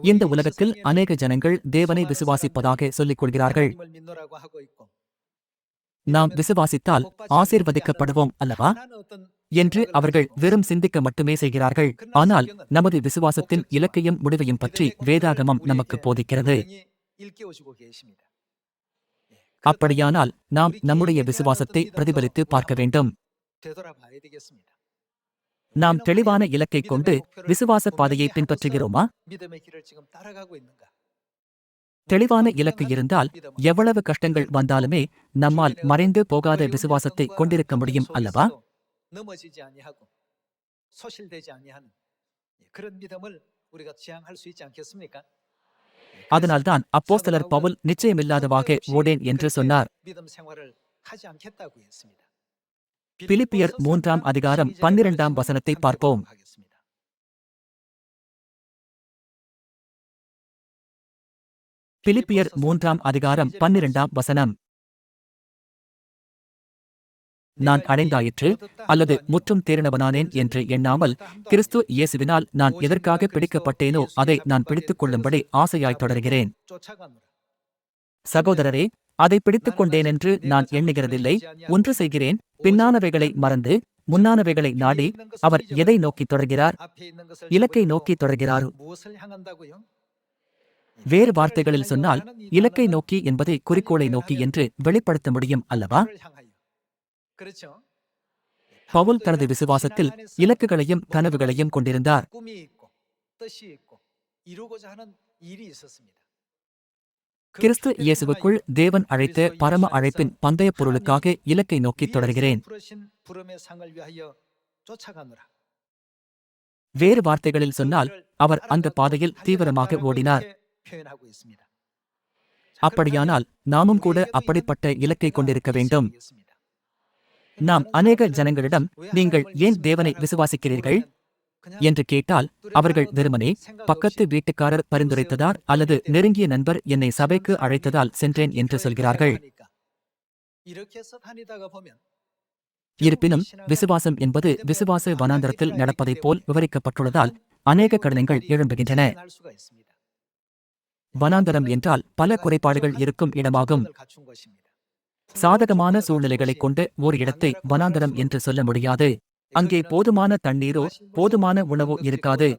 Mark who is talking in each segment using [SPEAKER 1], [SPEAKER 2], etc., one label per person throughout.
[SPEAKER 1] இந்த உலகத்தில் அநேக ஜனங்கள் தேவனை விசுவாசிப்பதாக சொல்லிக் கொள்கிறார்கள். நாம் விசுவாசித்தால் ஆசீர்வதிக்கப்படுவோம் அல்லவா என்று அவர்கள் வெறும் சிந்திக்க மட்டுமே செய்கிறார்கள். ஆனால் நமது விசுவாசத்தின் இலக்கையும் முடிவையும் பற்றி வேதாகமம் நமக்கு போதிக்கிறது. அப்படியானால் நாம் நம்முடைய விசுவாசத்தை பிரதிபலித்து பார்க்க வேண்டும். நாம் தெளிவான இலக்கை கொண்டு விசுவாச பாதையை பின்பற்றுகிறோமா? தெளிவான இலக்கு இருந்தால் எவ்வளவு கஷ்டங்கள் வந்தாலுமே நம்மால் மறைந்து போகாத விசுவாசத்தை கொண்டிருக்க முடியும் அல்லவா? அதனால்தான் அப்போஸ்தலர் பவுல் நிச்சயமில்லாதவாக ஓடேன் என்று சொன்னார். பிலிப்பியர் 3ஆம் அதிகாரம் 12ஆம் வசனத்தை பார்ப்போம். பிலிப்பியர் 3ஆம் அதிகாரம் 12ஆம் வசனம். நான் அடைந்தாயிற்று அல்லது முற்றும் தேறினவனானேன் என்று எண்ணாமல் கிறிஸ்து இயேசுவினால் நான் எதற்காக பிடிக்கப்பட்டேனோ அதை நான் பிடித்துக் கொள்ளும்படி ஆசையாய் தொடர்கிறேன். சகோதரரே, அதை பிடித்துக் கொண்டேனென்று நான் எண்ணுகிறதில்லை. ஒன்று செய்கிறேன், பின்னானவைகளை மறந்து முன்னானவைகளை நாடி. அவர் எதை நோக்கி தொடர்கிறார்? இலக்கை நோக்கி தொடர்கிறார். வேறு வார்த்தைகளில் சொன்னால் இலக்கை நோக்கி என்பதை குறிக்கோளை நோக்கி என்று வெளிப்படுத்த முடியும் அல்லவா? பவுல் தனது விசுவாசத்தில் இலக்குகளையும் கனவுகளையும் கொண்டிருந்தார். கிறிஸ்து இயேசுவுக்குள் தேவன் அழைத்த பரம அழைப்பின் பந்தயப் பொருளுக்காக இலக்கை நோக்கி தொடர்கிறேன். வேறு வார்த்தைகளில் சொன்னால் அவர் அந்த பாதையில் தீவிரமாக ஓடினார். அப்படியானால் நாமும் கூட அப்படிப்பட்ட இலக்கை கொண்டிருக்க வேண்டும். நாம் அநேக ஜனங்களிடம் நீங்கள் ஏன் தேவனை விசுவாசிக்கிறீர்கள் என்று கேட்டால் அவர்கள் வெறுமனே பக்கத்து வீட்டுக்காரர் பரிந்துரைத்ததால் அல்லது நெருங்கிய நண்பர் என்னை சபைக்கு அழைத்ததால் சென்றேன் என்று சொல்கிறார்கள். இருப்பினும் விசுவாசம் என்பது விசுவாச வனாந்தரத்தில் நடப்பதைப் போல் விவரிக்கப்பட்டுள்ளதால் அநேக கடினங்கள் எழும்புகின்றன. வனாந்தரம் என்றால் பல குறைபாடுகள் இருக்கும் இடமாகும். சாதகமான சூழ்நிலைகளைக் கொண்ட ஓர் இடத்தை வனாந்தரம் என்று சொல்ல முடியாது. அங்கே போதுமான தண்ணீரோ போதுமான உணவோ இருக்காது.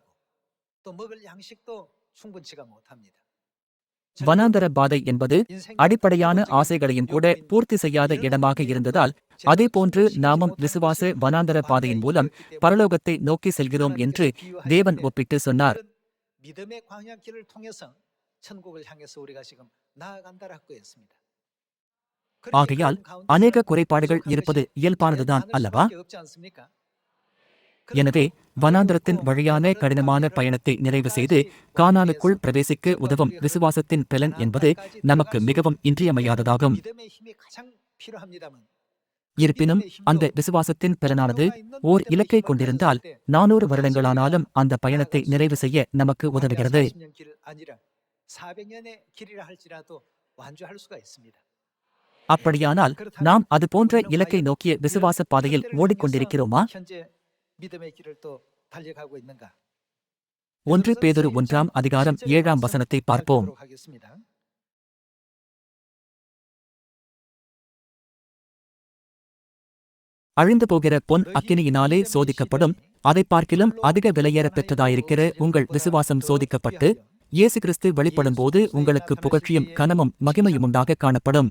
[SPEAKER 1] வனாந்தர பாதை என்பது அடிப்படையான ஆசைகளையும் கூட பூர்த்தி செய்யாத இடமாக இருந்ததால் அதேபோன்று நாமும் விசுவாச வனாந்தர பாதையின் மூலம் பரலோகத்தை நோக்கி செல்கிறோம் என்று தேவன் ஒப்பிட்டு சொன்னார். ஆகையால் அநேக குறைபாடுகள் இருப்பது இயல்பானதுதான் அல்லவா? எனவே வனாந்தரத்தின் வழியான கடினமான பயணத்தை நிறைவு செய்து கானானுக்குள் பிரவேசிக்க உதவும் விசுவாசத்தின் பலன் என்பது நமக்கு மிகவும் இன்றியமையாததாகும். இருப்பினும் அந்த விசுவாசத்தின் பலனானது ஓர் இலக்கை கொண்டிருந்தால் 400 வருடங்களானாலும் அந்த பயணத்தை நிறைவு செய்ய நமக்கு உதவுகிறது. அப்படியானால் நாம் அது போன்ற இலக்கை நோக்கிய விசுவாச பாதையில் ஓடிக்கொண்டிருக்கிறோமா? 1 பேதுரு 1ஆம் அதிகாரம் 7ஆம் வசனத்தை பார்ப்போம். அழிந்து போகிற பொன் அக்கினியினாலே சோதிக்கப்படும், அதை பார்க்கிலும் அதிக விலையேற பெற்றதாயிருக்கிற உங்கள் விசுவாசம் சோதிக்கப்பட்டு இயேசு கிறிஸ்து வெளிப்படும்போது உங்களுக்கு புகழ்ச்சியும் கனமும் மகிமையுமுண்டாக காணப்படும்.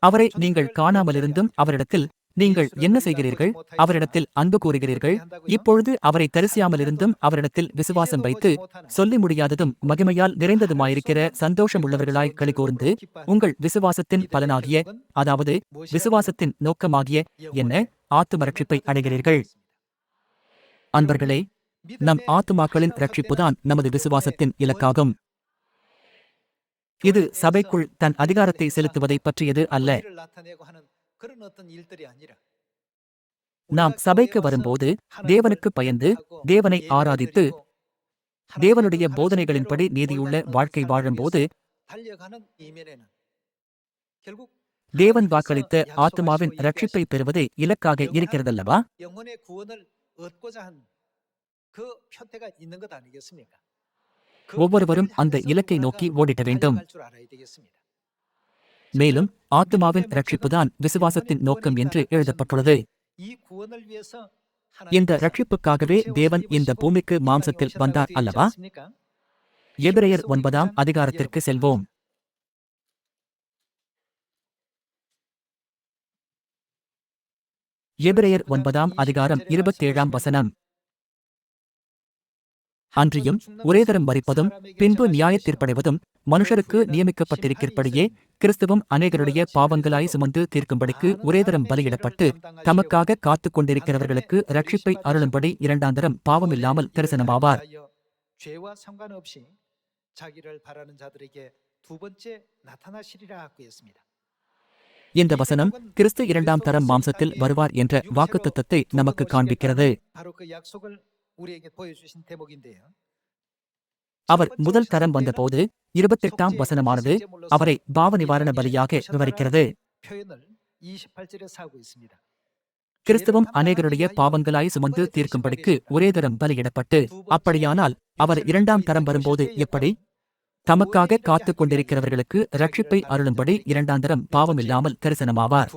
[SPEAKER 1] அவரை நீங்கள் காணாமலிருந்தும் அவரிடத்தில் நீங்கள் என்ன செய்கிறீர்கள்? அவரிடத்தில் அன்பு கூறுகிறீர்கள். இப்பொழுது அவரை தரிசியாமலிருந்தும் அவரிடத்தில் விசுவாசம் வைத்து சொல்லி முடியாததும் மகிமையால் நிறைந்ததுமாயிருக்கிற சந்தோஷமுள்ளவர்களாய் களிகூர்ந்து உங்கள் விசுவாசத்தின் பலனாகிய, அதாவது விசுவாசத்தின் நோக்கமாகிய என்ன? ஆத்தும ரட்சிப்பை அடைகிறீர்கள். அன்பர்களே, நம் ஆத்துமாக்களின் ரட்சிப்புதான் நமது விசுவாசத்தின் இலக்காகும். இது சபைக்குள் தன் அதிகாரத்தை செலுத்துவதை பற்றியது அல்ல. நாம் சபைக்கு வரும்போது தேவனுக்கு பயந்து தேவனை ஆராதித்து தேவனுடைய போதனைகளின்படி நீதியுள்ள வாழ்க்கை வாழும்போது தேவன் வாக்களித்த ஆத்துமாவின் ரட்சிப்பை பெறுவதே இலக்காக இருக்கிறதல்லவா? ஒவ்வொருவரும் அந்த இலக்கை நோக்கி ஓடிட வேண்டும். மேலும் ஆத்துமாவின் ரட்சிப்புதான் விசுவாசத்தின் நோக்கம் என்று எழுதப்பட்டுள்ளது. இந்த ரட்சிப்புக்காகவே தேவன் இந்த பூமிக்கு மாம்சத்தில் வந்தார் அல்லவா? எபிரெயர் 9ஆம் அதிகாரத்திற்கு செல்வோம். எபிரெயர் 9ஆம் அதிகாரம் 27ஆம் வசனம். அன்றியும் ஒரேதரம் மரிப்பதும் பின்பு நியாயத்தீர்ப்படைவதும் மனுஷருக்கு நியமிக்கப்பட்டிருக்கிறபடியே கிறிஸ்துவும் அநேகருடைய பாவங்களாய் சுமந்து தீர்க்கும்படிக்கு ஒரேதரம் பலியிடப்பட்டு தமக்காக காத்துக் கொண்டிருக்கிறவர்களுக்கு ரட்சிப்பை அருளும்படி இரண்டாந்தரம் பாவமில்லாமல் தரிசனமாவார். இந்த வசனம் கிறிஸ்து இரண்டாம் தரம் மாம்சத்தில் வருவார் என்ற வாக்குத்தத்தத்தை நமக்கு காண்பிக்கிறது. அவர் முதல் தரம் வந்தபோது 28ஆம் வசனமானது அவரை பாவ நிவாரண பலியாக விவரிக்கிறது. கிறிஸ்துவும் அநேகருடைய பாவங்களாய் சுமந்து தீர்க்கும்படிக்கு ஒரே தரம் பலியிடப்பட்டு, அப்படியானால் அவர் இரண்டாம் தரம் வரும்போது எப்படி? தமக்காக காத்துக் கொண்டிருக்கிறவர்களுக்கு ரட்சிப்பை அருளும்படி இரண்டாந்தரம் பாவமில்லாமல் தரிசனமாவார்.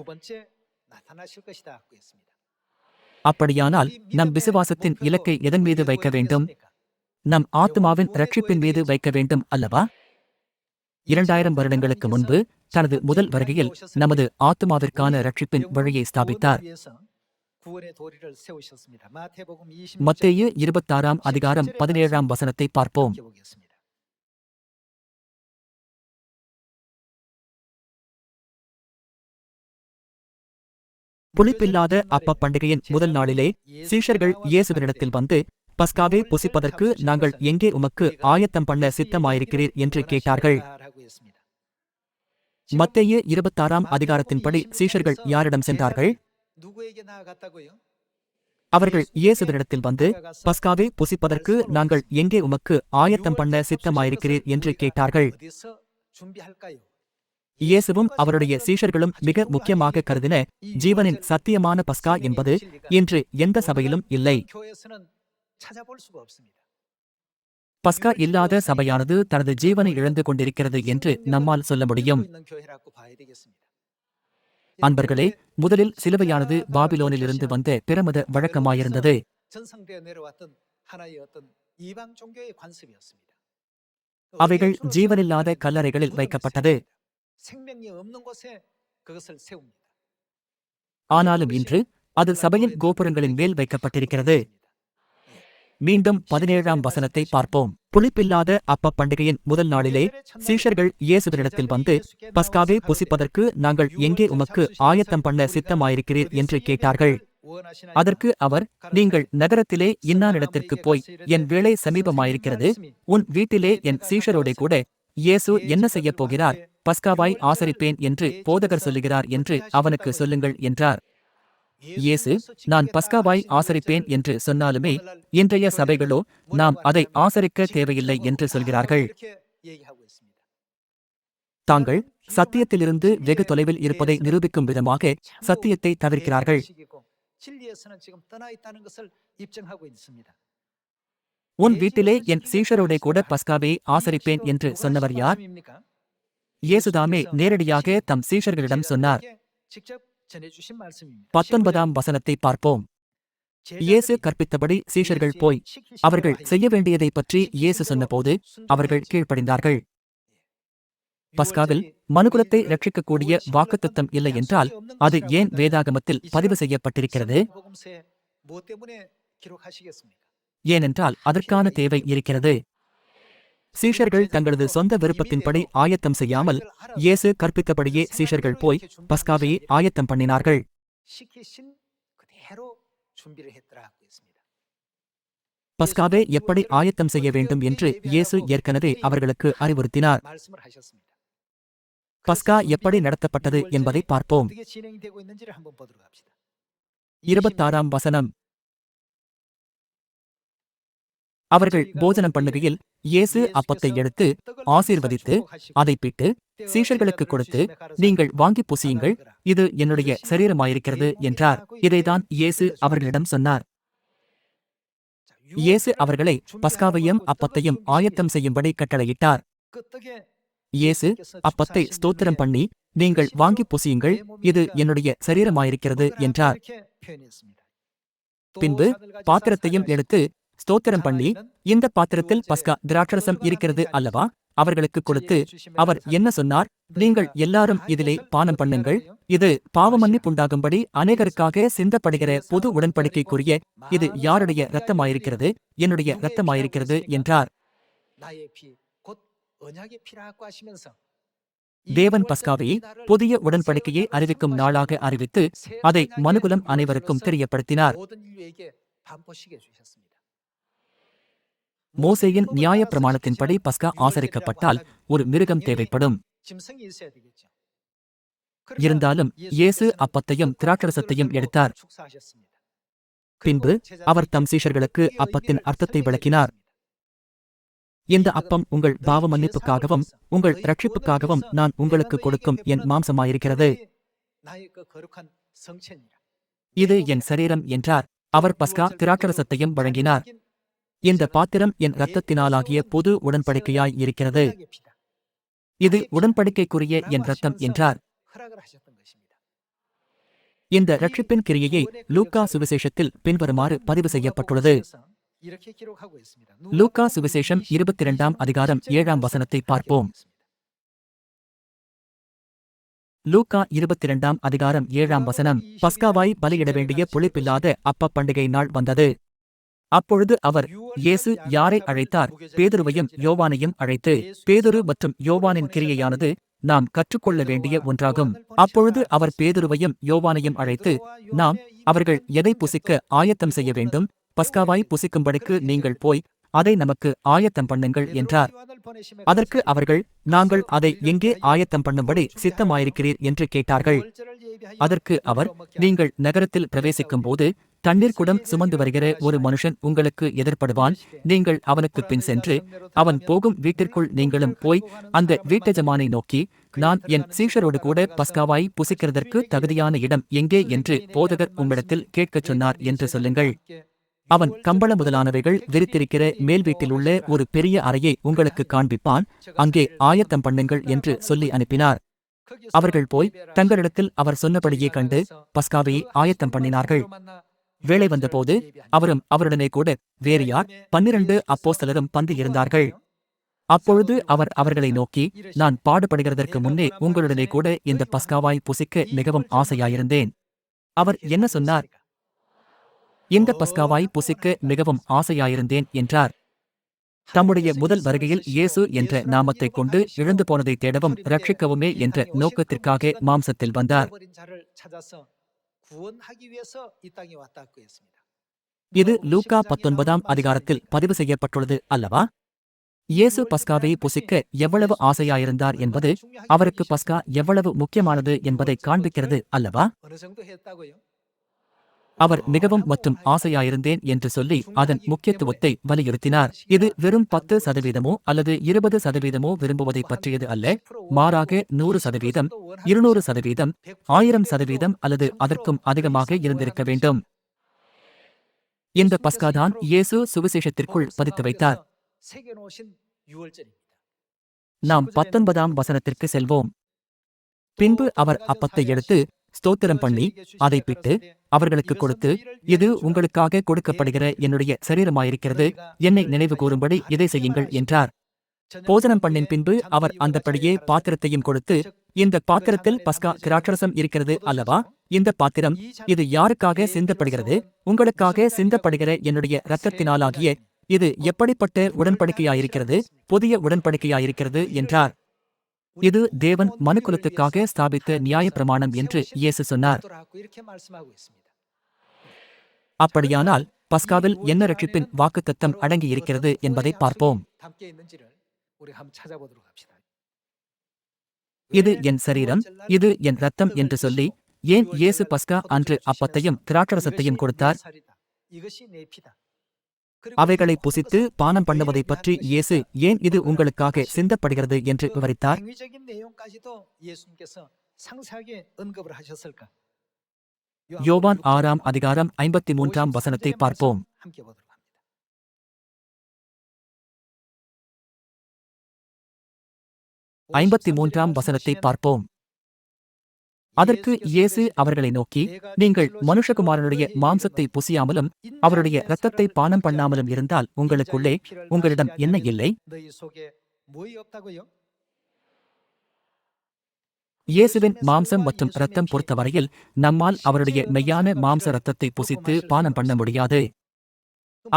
[SPEAKER 1] அப்படியானால் நம் விசுவாசத்தின் இலக்கை எதன் மீது வைக்க வேண்டும்? நம் ஆத்துமாவின் ரட்சிப்பின் மீது வைக்க வேண்டும் அல்லவா? 2000 வருடங்களுக்கு முன்பு தனது முதல் வருகையில் நமது ஆத்துமாவிற்கான ரட்சிப்பின் வழியை ஸ்தாபித்தார். மத்தேயு 26ஆம் அதிகாரம் 17ஆம் வசனத்தை பார்ப்போம். புளிப்பில்லாத அப்ப பண்டிகையின் முதல் நாளிலே சீஷர்கள் இயேசுவினிடத்தில் வந்து, பஸ்காவை புசிப்பதற்கு நாங்கள் எங்கே உமக்கு ஆயத்தம் பண்ண சித்தமாயிருக்கிறீர் என்று கேட்டார்கள். மத்தேயு 26ஆம் அதிகாரத்தின்படி சீஷர்கள் யாரிடம் சென்றார்கள்? அவர்கள் இயேசுவினிடத்தில் வந்து, பஸ்காவை புசிப்பதற்கு நாங்கள் எங்கே உமக்கு ஆயத்தம் பண்ண சித்தமாயிருக்கிறீர் என்று கேட்டார்கள். இயேசுவும் அவருடைய சீஷர்களும் மிக முக்கியமாக கருதின ஜீவனின் சத்தியமான பஸ்கா என்பது இன்று எந்த சபையிலும் இல்லை. பஸ்கா இல்லாத சபையானது தனது ஜீவனை இழந்து கொண்டிருக்கிறது என்று நம்மால் சொல்ல முடியும். அன்பர்களே, முதலில் சிலுவையானது பாபிலோனிலிருந்து வந்த பிரமத வழக்கமாயிருந்தது. அவைகள் ஜீவனில்லாத கல்லறைகளில் வைக்கப்பட்டது. ஆனாலும் இன்று அது சபையின் கோபுரங்களின் மேல் வைக்கப்பட்டிருக்கிறது. மீண்டும் 17ஆம் வசனத்தை பார்ப்போம். புளிப்பில்லாத அப்ப பண்டிகையின் முதல் நாளிலே சீஷர்கள் இயேசுவினிடத்தில் வந்து, பஸ்காவை புசிப்பதற்கு நாங்கள் எங்கே உமக்கு ஆயத்தம் பண்ண சித்தமாயிருக்கிறீர் என்று கேட்டார்கள். அதற்கு அவர், நீங்கள் நகரத்திலே இன்னானிடத்திற்கு போய், என் வேளை சமீபமாயிருக்கிறது, உன் வீட்டிலே என் சீஷரோடே கூட இயேசு என்ன செய்யப் போகிறார், பஸ்காவாய் ஆசரிப்பேன் என்று போதகர் சொல்லுகிறார் என்று அவனுக்கு சொல்லுங்கள் என்றார். இயேசு, நான் பஸ்காவாய் ஆசரிப்பேன் என்று சொன்னாலுமே இன்றைய சபைகளோ நாம் அதை ஆசரிக்க தேவையில்லை என்று சொல்கிறார்கள். தாங்கள் சத்தியத்திலிருந்து வெகு தொலைவில் இருப்பதை நிரூபிக்கும் விதமாக சத்தியத்தை தவிர்க்கிறார்கள். உன் வீட்டிலே என் சீஷரோடே கூட பஸ்காவை ஆசரிப்பேன் என்று சொன்னவர் யார்? இயேசுதாமே நேரடியாக தம் சீஷர்களிடம் சொன்னார். 19ஆம் வசனத்தை பார்ப்போம். இயேசு கற்பித்தபடி சீஷர்கள் போய் அவர்கள் செய்ய வேண்டியதை பற்றி இயேசு சொன்னபோது அவர்கள் கீழ்ப்படிந்தார்கள். பஸ்காவில் மனுகுலத்தை ரட்சிக்கக்கூடிய வாக்குத்தத்தம் இல்லை என்றால் அது ஏன் வேதாகமத்தில் பதிவு செய்யப்பட்டிருக்கிறது? ஏனென்றால் அதற்கான தேவை இருக்கிறது. சீஷர்கள் தங்களது சொந்த விருப்பத்தின்படி ஆயத்தம் செய்யாமல் இயேசு கற்பித்தபடியே சீஷர்கள் போய் பஸ்காவை ஆயத்தம் பண்ணினார்கள். பஸ்காவை எப்படி ஆயத்தம் செய்ய வேண்டும் என்று இயேசு ஏற்கனவே அவர்களுக்கு அறிவுறுத்தினார். பஸ்கா எப்படி நடத்தப்பட்டது என்பதை பார்ப்போம். 26ஆம் வசனம். அவர்கள் போஜனம் பண்ணுகையில் இயேசு அப்பத்தை எடுத்து ஆசீர்வதித்து அதை பிட்டு சீஷர்களுக்கு கொடுத்து, நீங்கள் வாங்கி புசியுங்கள், இது என்னுடைய சரீரமாயிருக்கிறது என்றார். இதைதான் இயேசு அவர்களிடம் சொன்னார். இயேசு அவர்களை பஸ்காவையும் அப்பத்தையும் ஆயத்தம் செய்யும்படி கட்டளையிட்டார். இயேசு அப்பத்தை ஸ்தோத்திரம் பண்ணி, நீங்கள் வாங்கி புசியுங்கள், இது என்னுடைய சரீரமாயிருக்கிறது என்றார். பின்பு பாத்திரத்தையும் எடுத்து ஸ்தோத்திரம் பண்ணி, இந்த பாத்திரத்தில் பஸ்கா திராட்சரசம் இருக்கிறது அல்லவா, அவர்களுக்கு கொடுத்து அவர் என்ன சொன்னார், நீங்கள் எல்லாரும் இதிலே பானம் பண்ணுங்கள், இது பாவமன்னிப்புண்டாகும்படி அநேகருக்காக சிந்தப்படுகிற பொது உடன்படிக்கைக்குரிய இது யாருடைய இரத்தமாயிருக்கிறது, என்னுடைய இரத்தமாயிருக்கிறது என்றார். தேவன் பஸ்காவை புதிய உடன்படிக்கையை அறிவிக்கும் நாளாக அறிவித்து அதை மனுகுலம் அனைவருக்கும் தெரியப்படுத்தினார். மோசேயின் நியாய பிரமாணத்தின்படி பஸ்கா ஆசரிக்கப்பட்டால் ஒரு மிருகம் தேவைப்படும். இருந்தாலும் இயேசு அப்பத்தையும் திராட்சரசத்தையும் எடுத்தார். பின்பு அவர் தம் சீஷர்களுக்கு அப்பத்தின் அர்த்தத்தை விளக்கினார். இந்த அப்பம் உங்கள் பாவ மன்னிப்புக்காகவும் உங்கள் இரட்சிப்புக்காகவும் நான் உங்களுக்கு கொடுக்கும் என் மாம்சமாயிருக்கிறது. இது என் சரீரம் என்றார். அவர் பஸ்கா திராட்சரசத்தையும் வழங்கினார். இந்த பாத்திரம் என் இரத்தத்தினாலாகிய பொது உடன்படிக்கையாய் இருக்கிறது. இது உடன்படிக்கைக்குரிய என் இரத்தம் என்றார். இந்த இரட்சிப்பின் கிரியையை லூக்கா சுவிசேஷத்தில் பின்வருமாறு பதிவு செய்யப்பட்டுள்ளது. லூக்கா சுவிசேஷம் 22ஆம் அதிகாரம் 7ஆம் வசனத்தை பார்ப்போம். லூக்கா 22ஆம் அதிகாரம் 7ஆம் வசனம். பஸ்காவாய் பலியிட வேண்டிய புளிப்பில்லாத அப்ப பண்டிகை நாள் வந்தது. அப்பொழுது அவர் இயேசு யாரை அழைத்தார், பேதுருவையும் யோவானையும் அழைத்து, பேதுரு மற்றும் யோவானின் கிரியையானது நாம் கற்றுக்கொள்ள வேண்டிய ஒன்றாகும். அப்பொழுது அவர் பேதுருவையும் யோவானையும் அழைத்து, நாம் அவர்கள் எதை புசிக்க ஆயத்தம் செய்ய வேண்டும், பஸ்காவாய் புசிக்கும்படிக்கு நீங்கள் போய் அதை நமக்கு ஆயத்தம் பண்ணுங்கள் என்றார். அதற்கு அவர்கள், நாங்கள் அதை எங்கே ஆயத்தம் பண்ணும்படி சித்தமாயிருக்கிறீர் என்று கேட்டார்கள். அதற்கு அவர், நீங்கள் நகரத்தில் பிரவேசிக்கும் போது தண்ணீர் குடம் சுமந்து வருகிற ஒரு மனுஷன் உங்களுக்கு எதிர்ப்படுவான். நீங்கள் அவனுக்கு பின் சென்று அவன் போகும் வீட்டிற்குள் நீங்களும் போய் அந்த வீட்டெஜமானை நோக்கி, நான் என் சீஷரோடு கூட பஸ்காவாய் புசிக்கிறதற்கு தகுதியான இடம் எங்கே என்று போதகர் உம்மிடத்தில் கேட்கச் சொன்னார் என்று சொல்லுங்கள். அவன் கம்பள முதலானவைகள் விரித்திருக்கிற மேல் வீட்டில் உள்ள ஒரு பெரிய அறையை உங்களுக்கு காண்பிப்பான், அங்கே ஆயத்தம் பண்ணுங்கள் என்று சொல்லி அனுப்பினார். அவர்கள் போய் தங்களிடத்தில் அவர் சொன்னபடியே கண்டு பஸ்காவையை ஆயத்தம் பண்ணினார்கள். வேளை வந்தபோது அவரும் அவருடனே கூட வேறு யார் 12 அப்போஸ்தலரும் பந்தி இருந்தார்கள். அப்பொழுது அவர் அவர்களை நோக்கி, நான் பாடுபடுகிறதற்கு முன்னே உங்களுடனே கூட இந்த பஸ்காவாய் புசிக்க மிகவும் ஆசையாயிருந்தேன். அவர் என்ன சொன்னார்? இந்த பஸ்காவாய் புசிக்க மிகவும் ஆசையாயிருந்தேன் என்றார். தம்முடைய முதல் வருகையில் இயேசு என்ற நாமத்தைக் கொண்டு இழந்து போனதை தேடவும் ரட்சிக்கவுமே என்ற நோக்கத்திற்காக மாம்சத்தில் வந்தார். இது லூக்கா 19ஆம் அதிகாரத்தில் பதிவு செய்யப்பட்டுள்ளது அல்லவா? இயேசு பஸ்காவை புசிக்க எவ்வளவு ஆசையாயிருந்தார் என்பது அவருக்கு பஸ்கா எவ்வளவு முக்கியமானது என்பதை காண்பிக்கிறது அல்லவா? அவர் மிகவும் மற்றும் ஆசையாயிருந்தேன் என்று சொல்லி அதன் முக்கியத்துவத்தை வலியுறுத்தினார். இது வெறும் 10% அல்லது 20% விரும்புவதை பற்றியது அல்ல, மாறாக 100%, 200%, 1000% அல்லது அதற்கும் அதிகமாக இருந்திருக்க வேண்டும். இந்த பஸ்காதான் இயேசு சுவிசேஷத்திற்குள் பதித்து வைத்தார். நாம் 19ஆம் வசனத்திற்கு செல்வோம். பின்பு அவர் அப்பத்தை எடுத்து ஸ்தோத்திரம் பண்ணி அதை பிட்டு அவர்களுக்கு கொடுத்து, இது உங்களுக்காக கொடுக்கப்படுகிற என்னுடைய சரீரமாயிருக்கிறது, என்னை நினைவு கூறும்படி இதை செய்யுங்கள் என்றார். போஜனம் பண்ணின் பின்பு அவர் அந்தப்படியே பாத்திரத்தையும் கொடுத்து, இந்த பாத்திரத்தில் பஸ்கா திராட்சரசம் இருக்கிறது அல்லவா, இந்த பாத்திரம் இது யாருக்காக சிந்தப்படுகிறது, உங்களுக்காக சிந்தப்படுகிற என்னுடைய இரத்தத்தினாலாகிய இது எப்படிப்பட்ட உடன்படிக்கையாயிருக்கிறது, புதிய உடன்படிக்கையாயிருக்கிறது என்றார். இது தேவன் மனுக்குலத்துக்காக ஸ்தாபித்த நியாய பிரமாணம் என்று இயேசு சொன்னார். அப்படியானால் பஸ்காவில் என்ன ரட்சிப்பின் வாக்குத்தத்தம் அடங்கியிருக்கிறது என்பதை பார்ப்போம். இது என் சரீரம், இது என் இரத்தம் என்று சொல்லி ஏன் இயேசு பஸ்கா அன்று அப்பத்தையும் திராட்சரசத்தையும் கொடுத்தார்? அவைகளை புசித்து பானம் பண்ணுவதை பற்றி இயேசு ஏன் இது உங்களுக்காக சிந்தப்படுகிறது என்று விவரித்தார்? யோவான் 6ஆம் அதிகாரம் 53ஆம் வசனத்தை பார்ப்போம். 53ஆம் வசனத்தை பார்ப்போம். அதற்கு இயேசு அவர்களை நோக்கி, நீங்கள் மனுஷகுமாரனுடைய மாம்சத்தை புசியாமலும் அவருடைய இரத்தத்தை பானம் பண்ணாமலும் இருந்தால் உங்களுக்குள்ளே உங்களிடம் என்ன இல்லை? இயேசுவின் மாம்சம் மற்றும் இரத்தம் பொறுத்தவரையில் நம்மால் அவருடைய மெய்யான மாம்ச இரத்தத்தை புசித்து பானம் பண்ண முடியாது.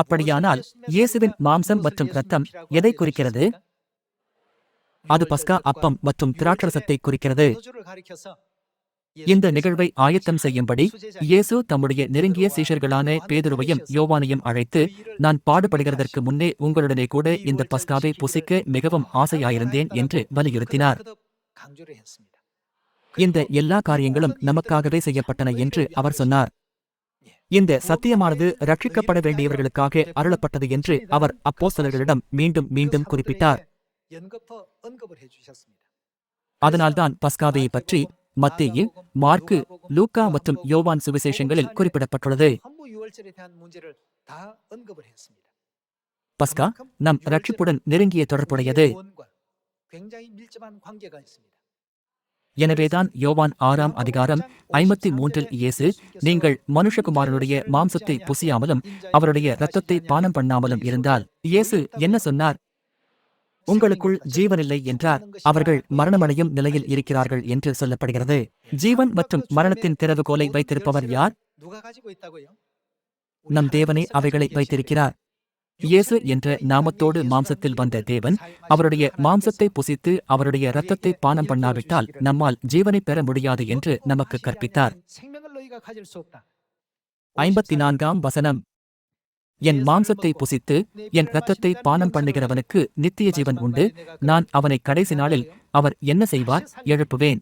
[SPEAKER 1] அப்படியானால் இயேசுவின் மாம்சம் மற்றும் இரத்தம் எதை குறிக்கிறது? அது பஸ்கா அப்பம் மற்றும் திராட்சரசத்தை குறிக்கிறது. இந்த நிகழ்வை ஆயத்தம் செய்யும்படி இயேசு தம்முடைய நெருங்கிய சீஷர்களான பேதுருவையும் யோவானையும் அழைத்து, நான் பாடுபடுகிறதற்கு முன்னே உங்களுடனே கூட இந்த பஸ்காவை புசிக்க மிகவும் ஆசையாயிருந்தேன் என்று வலியுறுத்தினார். இந்த எல்லா காரியங்களும் நமக்காகவே செய்யப்பட்டன என்று அவர் சொன்னார். இந்த சத்தியமானது ரட்சிக்கப்பட வேண்டியவர்களுக்காக அருளப்பட்டது என்று அவர் அப்போஸ்தலர்களிடம் மீண்டும் மீண்டும் குறிப்பிட்டார். அதனால்தான் பஸ்காவையை பற்றி மத்தேயு, மாற்கு, லூக்கா மற்றும் யோவான் சுவிசேஷங்களில் குறிப்பிடப்பட்டுள்ளது. பஸ்கா நம் ரட்சிப்புடன் நெருங்கிய தொடர்புடையது. எனவேதான் யோவான் 6ஆம் அதிகாரம் 53 இயேசு, நீங்கள் மனுஷகுமாரனுடைய மாம்சத்தை புசியாமலும் அவருடைய இரத்தத்தை பானம் பண்ணாமலும் இருந்தால், இயேசு என்ன சொன்னார்? உங்களுக்குள் ஜீவனில்லை என்றார். அவர்கள் மரணமடையும் நிலையில் இருக்கிறார்கள் என்று சொல்லப்படுகிறது. ஜீவன் மற்றும் மரணத்தின் திறவுகோலை வைத்திருப்பவர் யார்? நம் தேவனே அவைகளை வைத்திருக்கிறார். இயேசு என்ற நாமத்தோடு மாம்சத்தில் வந்த தேவன் அவருடைய மாம்சத்தை புசித்து அவருடைய இரத்தத்தை பானம் பண்ணாவிட்டால் நம்மால் ஜீவனை பெற முடியாது என்று நமக்கு கற்பித்தார். 54ஆம் வசனம், என் மாம்சத்தை புசித்து என் இரத்தத்தை பானம் பண்ணுகிறவனுக்கு நித்திய ஜீவன் உண்டு. நான் அவனை கடைசி நாளில் அவர் என்ன செய்வார்? எழுப்புவேன்.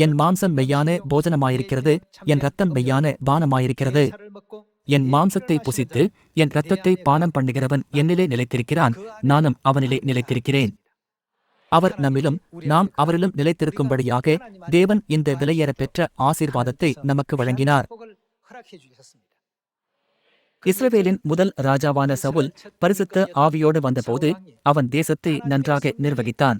[SPEAKER 1] என் மாம்சம் மெய்யான போஜனமாயிருக்கிறது, என் இரத்தம் மெய்யான பானமாயிருக்கிறது. என் மாம்சத்தை புசித்து என் இரத்தத்தை பானம் பண்ணுகிறவன் என்னிலே நிலைத்திருக்கிறான், நானும் அவனிலே நிலைத்திருக்கிறேன். அவர் நம்மிலும் நாம் அவரிலும் நிலைத்திருக்கும்படியாக தேவன் இந்த விலையேற பெற்ற ஆசீர்வாதத்தை நமக்கு வழங்கினார். இஸ்ரவேலின் முதல் ராஜாவான சவுல் பரிசுத்த ஆவியோடு வந்தபோது அவன் தேசத்தை நன்றாக நிர்வகித்தான்.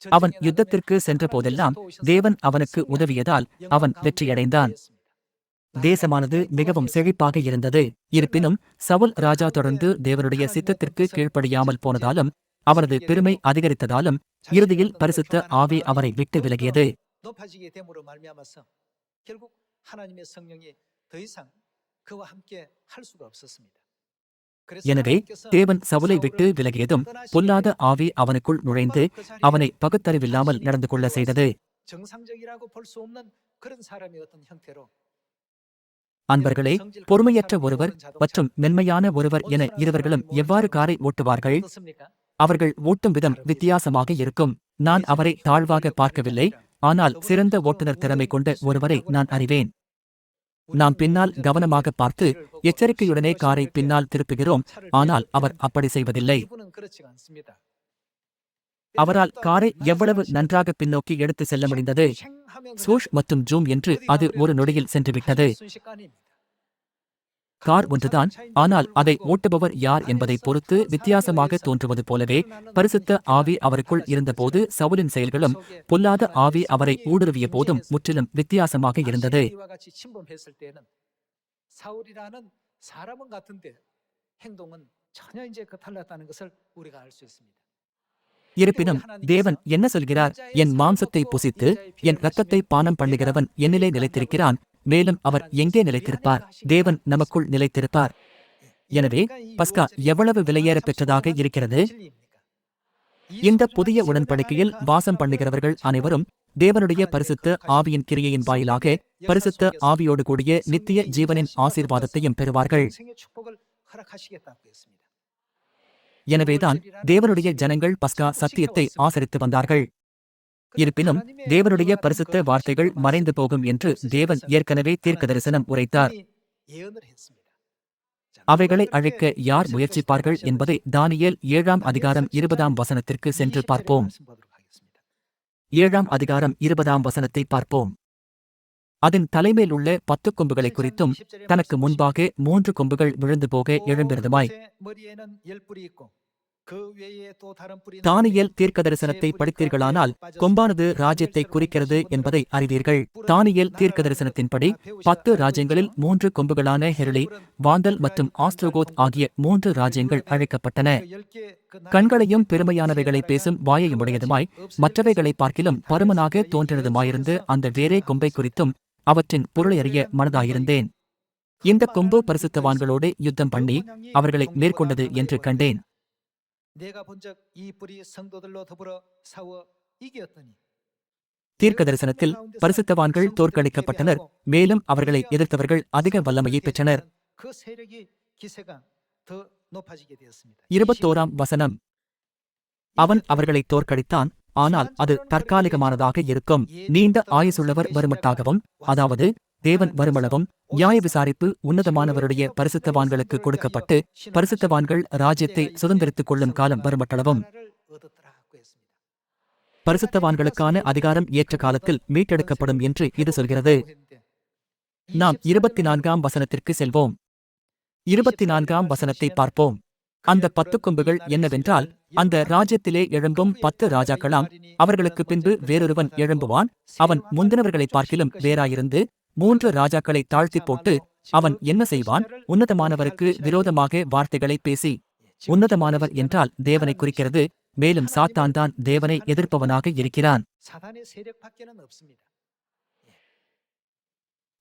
[SPEAKER 1] அவன் யுத்தத்திற்கு சென்ற போதெல்லாம் தேவன் அவனுக்கு உதவியதால் அவன் வெற்றியடைந்தான். தேசமானது மிகவும் செழிப்பாக இருந்தது. இருப்பினும் சவுல் ராஜா தொடர்ந்து தேவனுடைய சித்தத்திற்கு கீழ்ப்படியாமல் போனதாலும் அவனது பெருமை அதிகரித்ததாலும் இறுதியில் பரிசுத்த ஆவி அவரை விட்டு விலகியது. எனவே தேவன் சவுலை விட்டு விலகியதும் பொல்லாத ஆவி அவனுக்குள் நுழைந்து அவனை பகுத்தறிவில்லாமல் நடந்து கொள்ள செய்தது. அன்பர்களே, பொறுமையற்ற ஒருவர் மற்றும் மென்மையான ஒருவர் என இருவர்களும் எவ்வாறு காரை ஓட்டுவார்கள்? அவர்கள் ஓட்டும் விதம் வித்தியாசமாக இருக்கும். நான் அவரை தாழ்வாக பார்க்கவில்லை, ஆனால் சிறந்த ஓட்டுநர் திறமை கொண்ட ஒருவரை நான் அறிவேன். நாம் பின்னால் கவனமாக பார்த்து எச்சரிக்கையுடனே காரை பின்னால் திருப்புகிறோம், ஆனால் அவர் அப்படி செய்வதில்லை. அவரால் காரை எவ்வளவு நன்றாக பின்னோக்கி எடுத்து செல்ல முடிந்தது! ஸ்வூஷ் மற்றும் ஜூம் என்று அது ஒரு நொடியில் சென்றுவிட்டது. கார் ஒன்றுதான், ஆனால் அதை ஓட்டுபவர் யார் என்பதை பொறுத்து வித்தியாசமாக தோன்றுவது போலவே பரிசுத்த ஆவி அவருக்குள் இருந்தபோது சவுலின் செயல்களும் பொல்லாத ஆவி அவரை ஊடுருவிய போதும் முற்றிலும் வித்தியாசமாக இருந்தது. இருப்பினும் தேவன் என்ன சொல்கிறார்? என் மாம்சத்தை புசித்து என் இரத்தத்தை பானம் பண்ணுகிறவன் என்னிலே நிலைத்திருக்கிறான், மேலும் அவர் எங்கே நிலைத்திருப்பார்? தேவன் நமக்குள் நிலைத்திருப்பார். எனவே பஸ்கா எவ்வளவு விலையேற பெற்றதாக இருக்கிறது! இந்த புதிய உடன்படிக்கையில் வாசம் பண்ணுகிறவர்கள் அனைவரும் தேவனுடைய பரிசுத்த ஆவியின் கிரியையின் வாயிலாக பரிசுத்த ஆவியோடு கூடிய நித்திய ஜீவனின் ஆசீர்வாதத்தையும் பெறுவார்கள். எனவேதான் தேவனுடைய ஜனங்கள் பஸ்கா சத்தியத்தை ஆசரித்து வந்தார்கள். இருப்பினும் தேவனுடைய பரிசுத்த வார்த்தைகள் மறைந்து போகும் என்று தேவன் ஏற்கனவே தீர்க்க தரிசனம் உரைத்தார். அவைகளை அழிக்க யார் முயற்சிப்பார்கள் என்பதை தானியேல் 7ஆம் அதிகாரம் 20ஆம் வசனத்திற்கு சென்று பார்ப்போம். 7ஆம் அதிகாரம் 20ஆம் வசனத்தை பார்ப்போம். அதன் தலைமேல் உள்ள 10 கொம்புகளை குறித்தும் தனக்கு முன்பாக 3 கொம்புகள் விழுந்து போக எழும்பிறதுமாய் தானியேல் தீர்க்கதரிசனத்தை படித்தீர்களானால் கொம்பானது ராஜ்யத்தை குறிக்கிறது என்பதை அறிவீர்கள். தானியேல் தீர்க்கதரிசனத்தின்படி 10 ராஜ்யங்களில் 3 கொம்புகளான ஹெர்லி, வாந்தல் மற்றும் ஆஸ்ட்ரோகோத் ஆகிய 3 ராஜ்யங்கள் அழைக்கப்பட்டன. கண்களையும் பெருமையானவைகளை பேசும் வாயையுடையதுமாய் மற்றவைகளை பார்க்கிலும் பருமனாக தோன்றினதுமாயிருந்து அந்த வேறே கொம்பை குறித்தும் அவற்றின் பொருளையறிய மனதாயிருந்தேன். இந்த கொம்பு பரிசுத்தவான்களோடு யுத்தம் பண்ணி அவர்களை மேற்கொண்டது என்று கண்டேன். தீர்க்க தரிசனத்தில் பரிசுத்தவான்கள் தோற்கடிக்கப்பட்டனர், மேலும் அவர்களை எதிர்த்தவர்கள் அதிக வல்லமையை பெற்றனர். 21ஆம் வசனம். அவன் அவர்களை தோற்கடித்தான், ஆனால் அது தற்காலிகமானதாக இருக்கும். நீண்ட ஆயுசுள்ளவர் வருமட்டாகவும், அதாவது தேவன் வருமளவும் நியாய விசாரிப்பு உன்னதமானவருடைய பரிசுத்தவான்களுக்கு கொடுக்கப்பட்டு பரிசுத்தவான்கள் ராஜ்யத்தை சுதந்திரித்துக் கொள்ளும் காலம் வருமட்டளவும் பரிசுத்தவான்களுக்கான அதிகாரம் ஏற்ற காலத்தில் மீட்டெடுக்கப்படும் என்று இது சொல்கிறது. நாம் 24ஆம் வசனத்திற்கு செல்வோம். 24ஆம் வசனத்தை பார்ப்போம். அந்த 10 கொம்புகள் என்னவென்றால், அந்த ராஜ்யத்திலே எழும்பும் 10 ராஜாக்களாம். அவர்களுக்கு பின்பு வேறொருவன் எழும்புவான். அவன் முந்தினவர்களை பார்க்கிலும் வேறாயிருந்து 3 ராஜாக்களை தாழ்த்திப் போட்டு அவன் என்ன செய்வான்? உன்னதமானவருக்கு விரோதமாக வார்த்தைகளை பேசி. உன்னதமானவர் என்றால் தேவனை குறிக்கிறது. மேலும் சாத்தான் தான் தேவனை எதிர்ப்பவனாக இருக்கிறான்.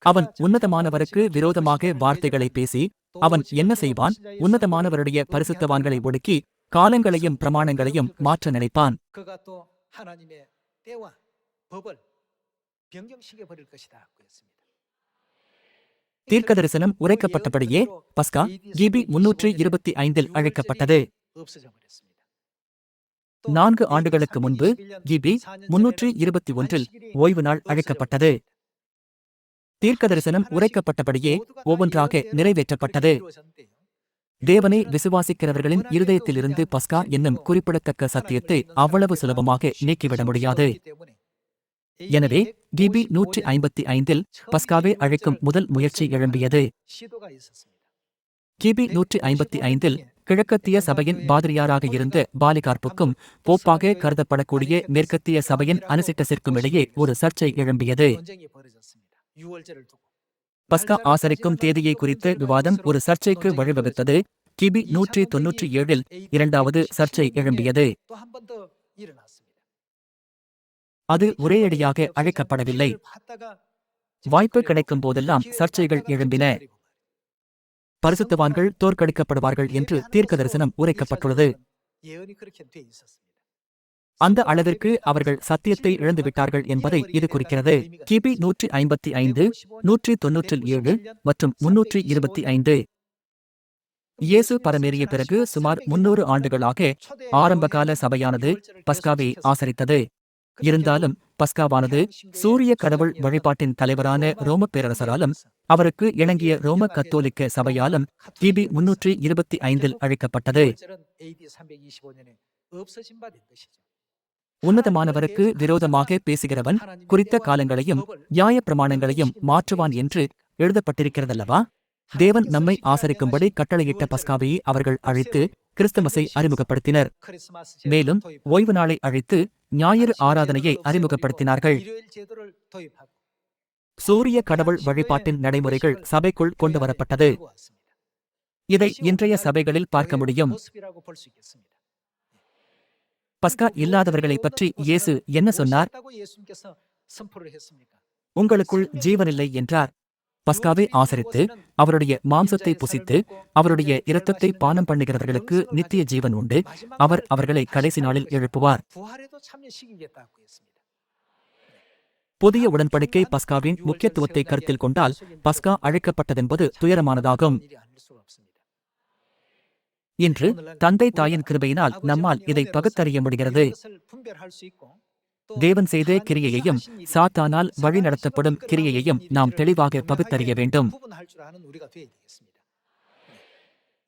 [SPEAKER 1] அவன் உன்னதமானவருக்கு விரோதமாக வார்த்தைகளை பேசி அவன் என்ன செய்வான்? உன்னதமானவருடைய பரிசுத்தவான்களை ஒடுக்கி காலங்களையும் பிரமாணங்களையும் மாற்ற நினைப்பான். தீர்க்கதரிசனம் உரைக்கப்பட்டபடியே பஸ்கா கிபி 325 அழைக்கப்பட்டது. 4 ஆண்டுகளுக்கு முன்பு கிபி 321 ஓய்வு நாள் அழைக்கப்பட்டது. தீர்க்கதரிசனம் உரைக்கப்பட்டபடியே ஒவ்வொன்றாக நிறைவேற்றப்பட்டது. தேவனை விசுவாசிக்கிறவர்களின் இருதயத்திலிருந்து பஸ்கா என்னும் குறிப்பிடத்தக்க சத்தியத்தை அவ்வளவு சுலபமாக நீக்கிவிட முடியாது. எனவே கிபி 155 பஸ்காவை அழைக்கும் முதல் முயற்சி எழும்பியது. கிபி 155 கிழக்கத்திய சபையின் பாதிரியாராக இருந்த பாலிகார்ப்புக்கும் போப்பாக கருதப்படக்கூடிய மேற்கத்திய சபையின் அனுசிட்டஸிற்கும் இடையே ஒரு சர்ச்சை எழும்பியது. பஸ்கா ஆசரிக்கும் தேதியை குறித்த விவாதம் ஒரு சர்ச்சைக்கு வழிவகுத்தது. கிபி 197 இரண்டாவது சர்ச்சை எழும்பியது. அது ஒரேயடியாக அழைக்கப்படவில்லை. வாய்ப்பு கிடைக்கும் போதெல்லாம் சர்ச்சைகள் எழும்பின. பரிசுத்தவான்கள் தோற்கடிக்கப்படுவார்கள் என்று தீர்க்கதரிசனம் உரைக்கப்பட்டுள்ளது. அந்த அளவிற்கு அவர்கள் சத்தியத்தை இழந்துவிட்டார்கள் என்பதை இது குறிக்கிறது. கிபி 155, 197 மற்றும் 325. இயேசு பரமேறிய பிறகு சுமார் 300 ஆண்டுகளாக ஆரம்பகால சபையானது பஸ்காவை ஆசரித்தது. இருந்தாலும் பஸ்காவானது சூரிய கடவுள் வழிபாட்டின் தலைவரான ரோம பேரரசராலும் அவருக்கு இணங்கிய ரோம கத்தோலிக்க சபையாலும் கிபி 325 அழைக்கப்பட்டது. உன்னதமானவருக்கு விரோதமாக பேசுகிறவன் குறித்த காலங்களையும் நியாய பிரமாணங்களையும் மாற்றுவான் என்று எழுதப்பட்டிருக்கிறதல்லவா? தேவன் நம்மை ஆசரிக்கும்படி கட்டளையிட்ட பஸ்காவையை அவர்கள் அழைத்து கிறிஸ்துமஸை அறிமுகப்படுத்தினர். மேலும் ஓய்வு நாளை அழைத்து ஞாயிறு ஆராதனையை அறிமுகப்படுத்தினார்கள். சூரிய கடவுள் வழிபாட்டின் நடைமுறைகள் சபைக்குள் கொண்டுவரப்பட்டது. இதை இன்றைய சபைகளில் பார்க்க முடியும். பஸ்கா இல்லாதவர்களை பற்றி இயேசு என்ன சொன்னார்? உங்களுக்குள் ஜீவனில்லை என்றார். பஸ்காவை ஆசரித்து அவருடைய மாம்சத்தை புசித்து அவருடைய இரத்தத்தை பானம் பண்ணுகிறவர்களுக்கு நித்திய ஜீவன் உண்டு. அவர் அவர்களை கடைசி நாளில் எழுப்புவார். புதிய உடன்படிக்கை பஸ்காவின் முக்கியத்துவத்தை கருத்தில் கொண்டால் பஸ்கா அழைக்கப்பட்டதென்பது துயரமானதாகும். இன்று தந்தை தாயின் கிருபையினால் நம்மால் இதை பகுத்தறிய முடிகிறது. தேவன் செய்த கிரியையையும் சாத்தானால் வழிநடத்தப்படும் கிரியையையும் நாம் தெளிவாக பகுத்தறிய வேண்டும்.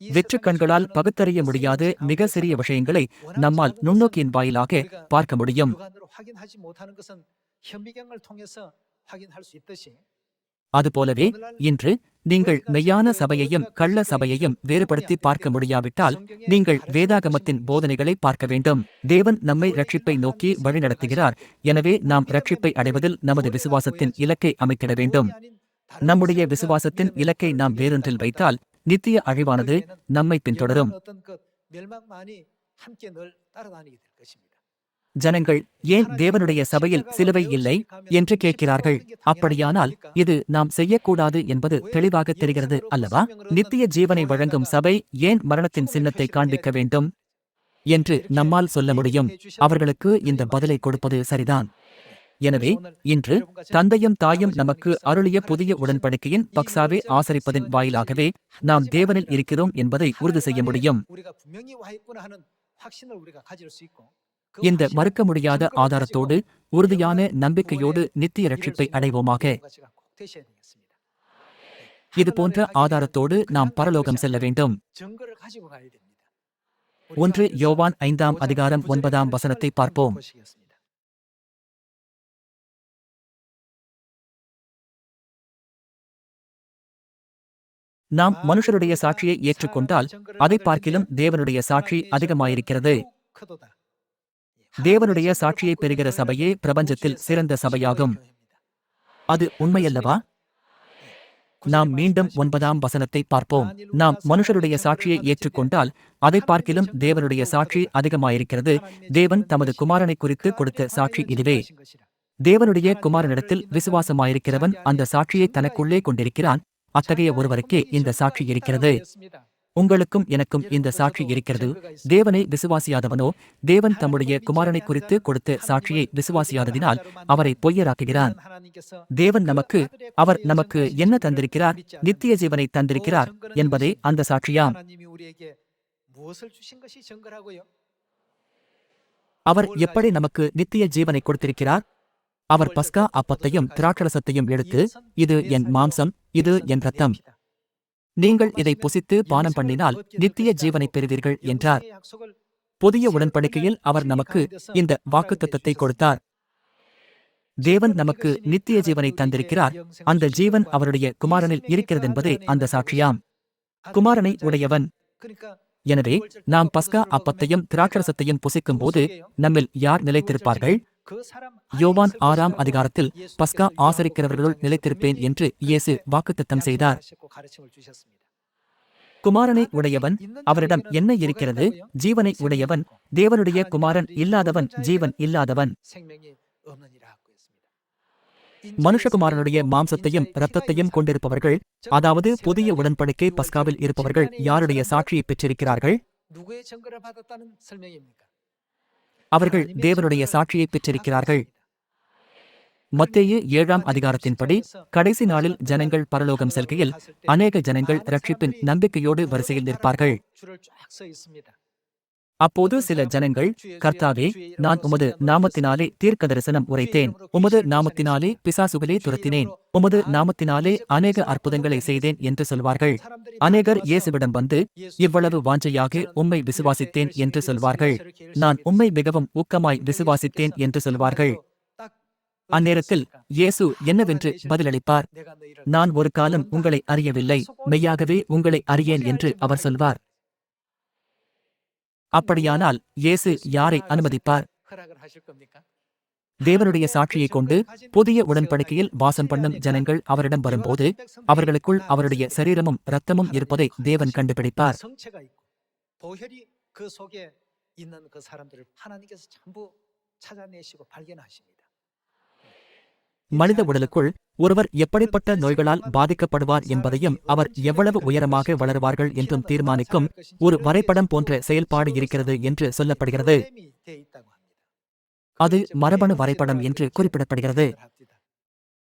[SPEAKER 1] வெற்று கண்களால் பகுத்தறிய முடியாத மிக சிறிய விஷயங்களை நம்மால் நுண்ணோக்கியின் வாயிலாக பார்க்க முடியும். அதுபோலவே இன்று நீங்கள் மெய்யான சபையையும் கள்ள சபையையும் வேறுபடுத்தி பார்க்க முடியாவிட்டால் நீங்கள் வேதாகமத்தின் போதனைகளை பார்க்க வேண்டும். தேவன் நம்மை ரட்சிப்பை நோக்கி வழிநடத்துகிறார். எனவே நாம் ரட்சிப்பை அடைவதில் நமது விசுவாசத்தின் இலக்கை அமைத்திட வேண்டும். நம்முடைய விசுவாசத்தின் இலக்கை நாம் வேறொன்றில் வைத்தால் நித்திய அழிவானது நம்மை பின்தொடரும். ஜனங்கள் ஏன் தேவனுடைய சபையில் சிலுவை இல்லை என்று கேட்கிறார்கள். அப்படியானால் இது நாம் செய்யக்கூடாது என்பது தெளிவாக தெரிகிறது அல்லவா? நித்திய ஜீவனை வழங்கும் சபை ஏன் மரணத்தின் சின்னத்தை காண்பிக்க வேண்டும் என்று நம்மால் சொல்ல முடியும். அவர்களுக்கு இந்த பதிலை கொடுப்பது சரிதான். எனவே இன்று தந்தையும் தாயும் நமக்கு அருளிய புதிய உடன்படிக்கையின் பக்சாவை ஆசரிப்பதன் வாயிலாகவே நாம் தேவனில் இருக்கிறோம் என்பதை உறுதி செய்ய முடியும். இந்த மறுக்க முடியாத ஆதாரத்தோடு உறுதியான நம்பிக்கையோடு நித்திய ரட்சிப்பை அடைவோமாக. இது போன்ற ஆதாரத்தோடு நாம் பரலோகம் செல்ல வேண்டும். 1 யோவான் 5ஆம் அதிகாரம் 9ஆம் வசனத்தை பார்ப்போம். நாம் மனுஷருடைய சாட்சியை ஏற்றுக்கொண்டால் அதை பார்க்கிலும் தேவனுடைய சாட்சி அதிகமாயிருக்கிறது. தேவனுடைய சாட்சியை பெறுகிற சபையே பிரபஞ்சத்தில் சிறந்த சபையாகும். அது உண்மையல்லவா? நாம் மீண்டும் 9ஆம் வசனத்தை பார்ப்போம். நாம் மனுஷருடைய சாட்சியை ஏற்றுக்கொண்டால் அதை பார்க்கிலும் தேவனுடைய சாட்சி அதிகமாயிருக்கிறது. தேவன் தமது குமாரனை குறித்து கொடுத்த சாட்சி இதுவே. தேவனுடைய குமாரனிடத்தில் விசுவாசமாயிருக்கிறவன் அந்த சாட்சியை தனக்குள்ளே கொண்டிருக்கிறான். அத்தகைய ஒருவருக்கே இந்த சாட்சி இருக்கிறது. உங்களுக்கும் எனக்கும் இந்த சாட்சி இருக்கிறது. தேவனை விசுவாசியாதவனோ தேவன் தம்முடைய குமாரனை குறித்து கொடுத்த சாட்சியை விசுவாசியாததினால் அவரை பொய்யராக்குகிறான். தேவன் அவர் நமக்கு என்ன தந்திருக்கிறார்? நித்திய ஜீவனை தந்திருக்கிறார் என்பதே அந்த சாட்சியாம். அவர் எப்படி நமக்கு நித்திய ஜீவனை கொடுத்திருக்கிறார்? அவர் பஸ்கா அப்பத்தையும் திராட்சரசத்தையும் எடுத்து, இது என் மாம்சம், இது என் இரத்தம், நீங்கள் இதை புசித்து பானம் பண்ணினால் நித்திய ஜீவனை பெறுவீர்கள் என்றார். புதிய உடன்படிக்கையில் அவர் நமக்கு இந்த வாக்குத்தத்தத்தை கொடுத்தார். தேவன் நமக்கு நித்திய ஜீவனை தந்திருக்கிறார். அந்த ஜீவன் அவருடைய குமாரனில் இருக்கிறதென்பதே அந்த சாட்சியாம். குமாரனை உடையவன். எனவே நாம் பஸ்கா அப்பத்தையும் திராட்சரசத்தையும் புசிக்கும் போது நம்மில் யார் நிலைத்திருப்பார்கள்? யோவான் 6ஆம் அதிகாரத்தில் பஸ்கா ஆசரிக்கிறவர்களுள் நிலைத்திருப்பேன் என்று இயேசு வாக்குத்தத்தம் செய்தார். குமாரனை உடையவன், அவரிடம் என்ன இருக்கிறது? ஜீவனை உடையவன். தேவனுடைய குமாரன் இல்லாதவன் ஜீவன் இல்லாதவன். மனுஷகுமாரனுடைய மாம்சத்தையும் இரத்தத்தையும் கொண்டிருப்பவர்கள், அதாவது புதிய உடன்படிக்கை பஸ்காவில் இருப்பவர்கள் யாருடைய சாட்சியை பெற்றிருக்கிறார்கள்? அவர்கள் தேவனுடைய சாட்சியை பெற்றிருக்கிறார்கள். மத்தேயு 7ஆம் அதிகாரத்தின்படி கடைசி நாளில் ஜனங்கள் பரலோகம் செல்கையில் அநேக ஜனங்கள் இரட்சிப்பின் நம்பிக்கையோடு வரிசையில் நிற்பார்கள். அப்போது சில ஜனங்கள், கர்த்தாவே, நான் உமது நாமத்தினாலே தீர்க்க தரிசனம் உரைத்தேன், உமது நாமத்தினாலே பிசாசுகளை துரத்தினேன், உமது நாமத்தினாலே அநேக அற்புதங்களை செய்தேன் என்று சொல்வார்கள். அநேகர் இயேசுவிடம் வந்து, இவ்வளவு வாஞ்சையாக உம்மை விசுவாசித்தேன் என்று சொல்வார்கள். நான் உம்மை மிகவும் ஊக்கமாய் விசுவாசித்தேன் என்று சொல்வார்கள். அந்நேரத்தில் இயேசு என்னவென்று பதிலளிப்பார்? நான் ஒரு காலம் உங்களை அறியவில்லை, மெய்யாகவே உங்களை அறியேன் என்று அவர் சொல்வார். அப்படியானால் இயேசு யாரை அனுமதிப்பார்? தேவனுடைய சாட்சியை கொண்டு புதிய உடன்படிக்கையில் வாசம் பண்ணும் ஜனங்கள் அவரிடம் வரும்போது அவர்களுக்குள் அவருடைய சரீரமும் இரத்தமும் இருப்பதை தேவன் கண்டுபிடிப்பார். மனித உடலுக்குள் ஒருவர் எப்படிப்பட்ட நோய்களால் பாதிக்கப்படுவார் என்பதையும் அவர் எவ்வளவு உயரமாக வளருவார்கள் என்றும் தீர்மானிக்கும் ஒரு வரைபடம் போன்ற செயல்பாடு இருக்கிறது என்று சொல்லப்படுகிறது. அது மரபணு வரைபடம் என்று குறிப்பிடப்படுகிறது.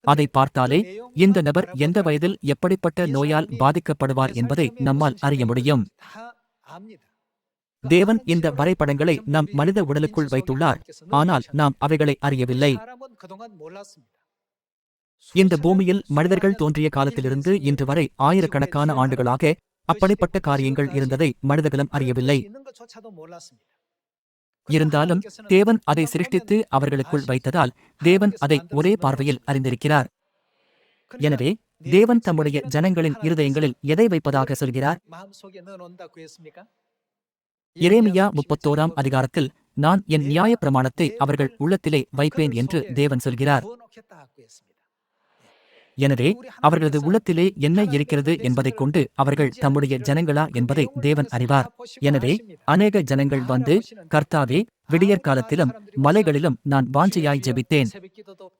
[SPEAKER 1] அதை பார்த்தாலே இந்த நபர் எந்த வயதில் எப்படிப்பட்ட நோயால் பாதிக்கப்படுவார் என்பதை நம்மால் அறிய முடியும். தேவன் இந்த வரைபடங்களை நம் மனித உடலுக்குள் வைத்துள்ளார், ஆனால் நாம் அவைகளை அறியவில்லை. இந்த பூமியில் மனிதர்கள் தோன்றிய காலத்திலிருந்து இன்று வரை ஆயிரக்கணக்கான ஆண்டுகளாக அப்படிப்பட்ட காரியங்கள் இருந்ததை மனிதர்களும் அறியவில்லை. இருந்தாலும் தேவன் அதை சிருஷ்டித்து அவர்களுக்குள் வைத்ததால் தேவன் அதை ஒரே பார்வையில் அறிந்திருக்கிறார். எனவே தேவன் தம்முடைய ஜனங்களின் இருதயங்களில் எதை வைப்பதாக சொல்கிறார்? எரேமியா 31ஆம் அதிகாரத்தில் நான் என் நியாயப் பிரமாணத்தை அவர்கள் உள்ளத்திலே வைப்பேன் என்று தேவன் சொல்கிறார். எனவே அவர்களது உள்ளத்திலே என்ன இருக்கிறது என்பதைக் கொண்டு அவர்கள் தம்முடைய ஜனங்களா என்பதை தேவன் அறிவார். எனவே அநேக ஜனங்கள் வந்து, கர்த்தாவே, விடியற்காலத்திலும் மலைகளிலும் நான் வாஞ்சையாய் ஜெபித்தேன்,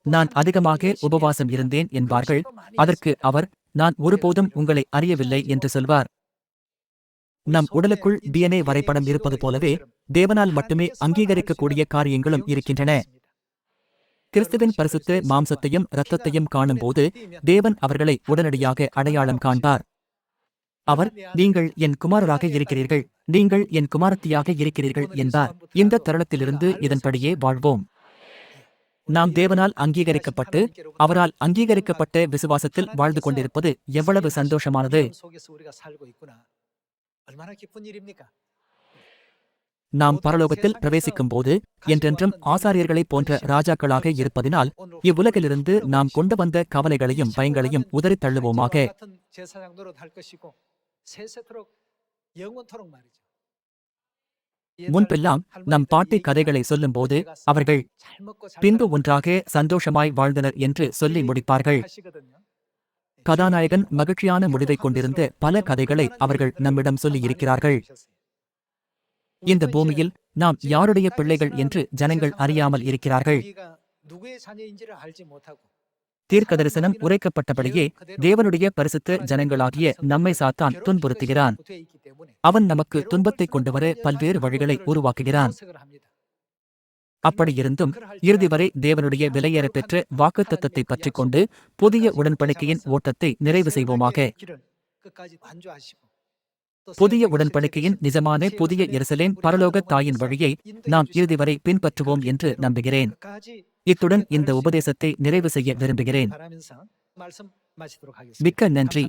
[SPEAKER 1] நான் அதிகமாக உபவாசம் இருந்தேன் என்பார்கள். அதற்கு அவர், நான் ஒருபோதும் உங்களை அறியவில்லை என்று சொல்வார். நம் உடலுக்குள் DNA வரைபடம் இருப்பது போலவே தேவனால் மட்டுமே அங்கீகரிக்கக்கூடிய காரியங்களும் இருக்கின்றன. கிறிஸ்துவின் பரிசுத்த மாம்சத்தையும் இரத்தத்தையும் காணும்போது தேவன் அவர்களை உடனடியாக அடையாளம் காண்பார். அவர், நீங்கள் என் குமாரராக இருக்கிறீர்கள், நீங்கள் என் குமாரத்தியாக இருக்கிறீர்கள் என்பார். இந்த தருணத்திலிருந்து இதன்படியே வாழ்வோம். நாம் தேவனால் அங்கீகரிக்கப்பட்டு அவரால் அங்கீகரிக்கப்பட்ட விசுவாசத்தில் வாழ்ந்து கொண்டிருப்பது எவ்வளவு சந்தோஷமானது! நாம் பரலோகத்தில் பிரவேசிக்கும் போது என்றென்றும் ஆசாரியர்களைப் போன்ற ராஜாக்களாக இருப்பதினால் இவ்வுலகிலிருந்து நாம் கொண்டு வந்த கவலைகளையும் பயங்களையும் உதறித் தள்ளுவோமாக. முன்பெல்லாம் நம் பாட்டி கதைகளை சொல்லும்போது அவர்கள் பின்பு ஒன்றாக சந்தோஷமாய் வாழ்ந்தனர் என்று சொல்லி முடிப்பார்கள். கதாநாயகன் மகிழ்ச்சியான முடிவைக் கொண்டிருந்த பல கதைகளை அவர்கள் நம்மிடம் சொல்லியிருக்கிறார்கள். இந்த பூமியில் நாம் யாருடைய பிள்ளைகள் என்று ஜனங்கள் அறியாமல் இருக்கிறார்கள். தீர்க்கதரிசனம் உரைக்கப்பட்டபடியே தேவனுடைய பரிசுத்த ஜனங்களாகிய நம்மை சாத்தான் துன்புறுத்துகிறான். அவன் நமக்கு துன்பத்தை கொண்டுவர பல்வேறு வழிகளை உருவாக்குகிறான். அப்படியிருந்தும் இறுதி வரை தேவனுடைய விலையேறப் பெற்ற வாக்குத்தத்தத்தை பற்றிக் கொண்டு புதிய உடன்படிக்கையின் ஓட்டத்தை நிறைவு செய்வோமாக. புதிய உடன்படிக்கையின் நிஜமான புதிய எருசலேம் பரலோக தாயின் வழியை நாம் இறுதி வரை பின்பற்றுவோம் என்று நம்புகிறேன். இத்துடன் இந்த உபதேசத்தை நிறைவு செய்ய விரும்புகிறேன். மிக்க நன்றி.